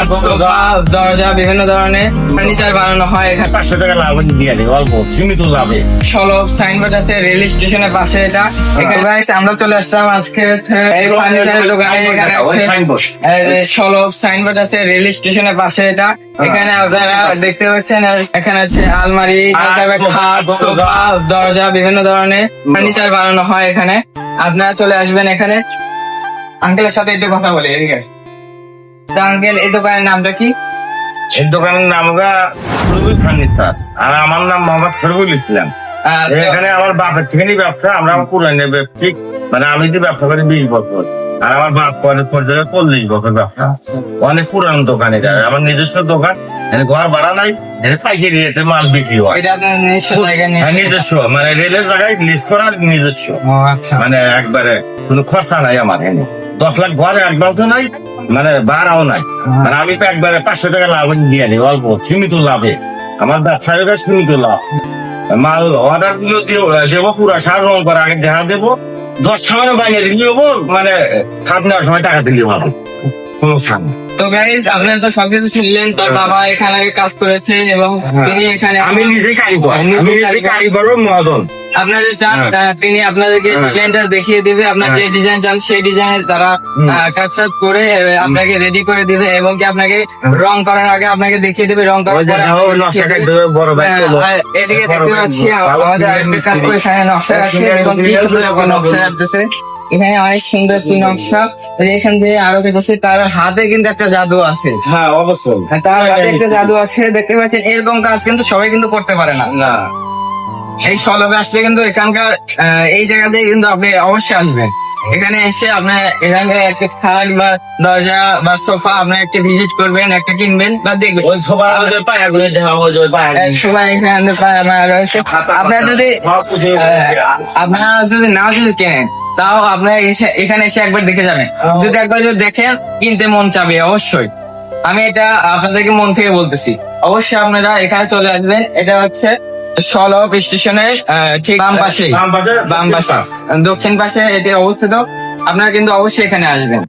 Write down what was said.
খাট, সোফা, দরজা, বিভিন্ন ধরনের ফার্নিচার বানানো হয় এখানে। 500 টাকা লাভ দিয়ে দিই, অল্প সীমিত লাভে। সলভ সাইনবোর্ড আছে রেল স্টেশনের পাশে এটা। এখানে guys, আমরা চলে আসলাম আজকে হচ্ছে এই ফার্নিচারের দোকানে। এখানে আছে সলভ সাইনবোর্ড আছে রেল স্টেশনের পাশে এটা। এখানে আপনারা দেখতে পাচ্ছেন এখানে আছে আলমারি, খাট, সোফা, দরজা, বিভিন্ন ধরনের ফার্নিচার বানানো হয় এখানে। আপনারা চলে আসবেন এখানে। আঙ্কেলের সাথে একটু কথা বলি, এদিকে আসুন। তা আঙ্কেল, এই দোকানের নামটা কি? এই দোকানের নাম ফরবুল ফার্নিচার, আর আমার নাম মোহাম্মদ ফরবুল ইসলাম। এখানে আমার বাপের থেকে ব্যবসা, আমরা পুরানো ব্যবসায়িক, মানে আমি যে ব্যবসা করি 20 বছর, আর আমার বাপ পরে পর্যায়ে 40 বছর ব্যবসা। অনেক পুরানো দোকান এটা, আমার নিজস্ব দোকান। ঘর ভাড়া নাই, পাইকারি রেটে মাল বিক্রি হয়। এটা আপনার নিজস্ব জায়গায় হ্যাঁ, নিজস্ব, মানে রেলের জায়গায় লিস্ট করা নিজস্ব। আচ্ছা। মানে একবারে কোনো খরচা নাই আমার এখানে। 10 লাখ ঘরে অ্যাডভান্সও নাই, মানে ভাড়াও নাই। মানে আমি তো একবারে 500 টাকা লাভ দিয়ে দিই, অল্প সীমিত লাভে। আমার ব্যবসায় সীমিত লাভ। মাল অর্ডার গুলো দেবো, পুরা সার রং করা আগে দেখা দেবো, 10 সময় বানিয়ে দিলে হবো, মানে খাট নেওয়ার সময় টাকা দিলে ভালো, কোনো স্থান। তো গাইস, আপনারা তো সবকিছু শুনলেন। তোর বাবা এখানে আগে কাজ করেছেন এবং তিনি এখানে আমি নিজেই কারিগর, কারিগর মদন। আপনারা যে চান তিনি আপনাদেরকে ডিজাইনটা দেখিয়ে দিবে। আপনার যে ডিজাইন চান সেই ডিজাইনের তারা কাজ করে আপনাকে রেডি করে দিবে, এবং কি আপনাকে রং করার আগে আপনাকে দেখিয়ে দিবে, রং করার পরে এদিকে দেখতে পাচ্ছি আমাদের আরেকটা কাজ করে এখানে নকশা আছে এবং কি সুন্দর একটা নকশা আসতেছে। এখানে অনেক সুন্দর কি নকশা। এখান থেকে আরো দেখছি তার হাতে কিন্তু একটা জাদু আছে। হ্যাঁ, অবশ্যই তার হাতে একটা জাদু আছে, দেখতে পাচ্ছেন। এরকম কাজ কিন্তু সবাই কিন্তু করতে পারে না। না, এই সলভে আসলে কিন্তু এখানকার এই জায়গাতে কিন্তু আপনি অবশ্যই আসবেন। এখানে এসে আপনার এখানে একটা খাট বা দরজা বা সোফা আপনার একটা ভিজিট করবেন, একটা কিনবেন বা দেখবেন। ওই সবাই পায়াগুলো দেখা হয়, ওই পায়া সবাই এখানে রয়েছে। আপনারা যদি না যদি কেনেন, তাও আপনার এখানে এসে একবার দেখে যাবেন। যদি একবার যদি দেখেন, কিনতে মন চাবে অবশ্যই। আমি এটা আপনাদেরকে মন থেকে বলতেছি। অবশ্যই আপনারা এখানে চলে আসবেন। এটা হচ্ছে সলভ স্টেশনের ঠিক বাম পাশে, দক্ষিণ পাশে এটি অবস্থিত। আপনারা কিন্তু অবশ্যই এখানে আসবেন।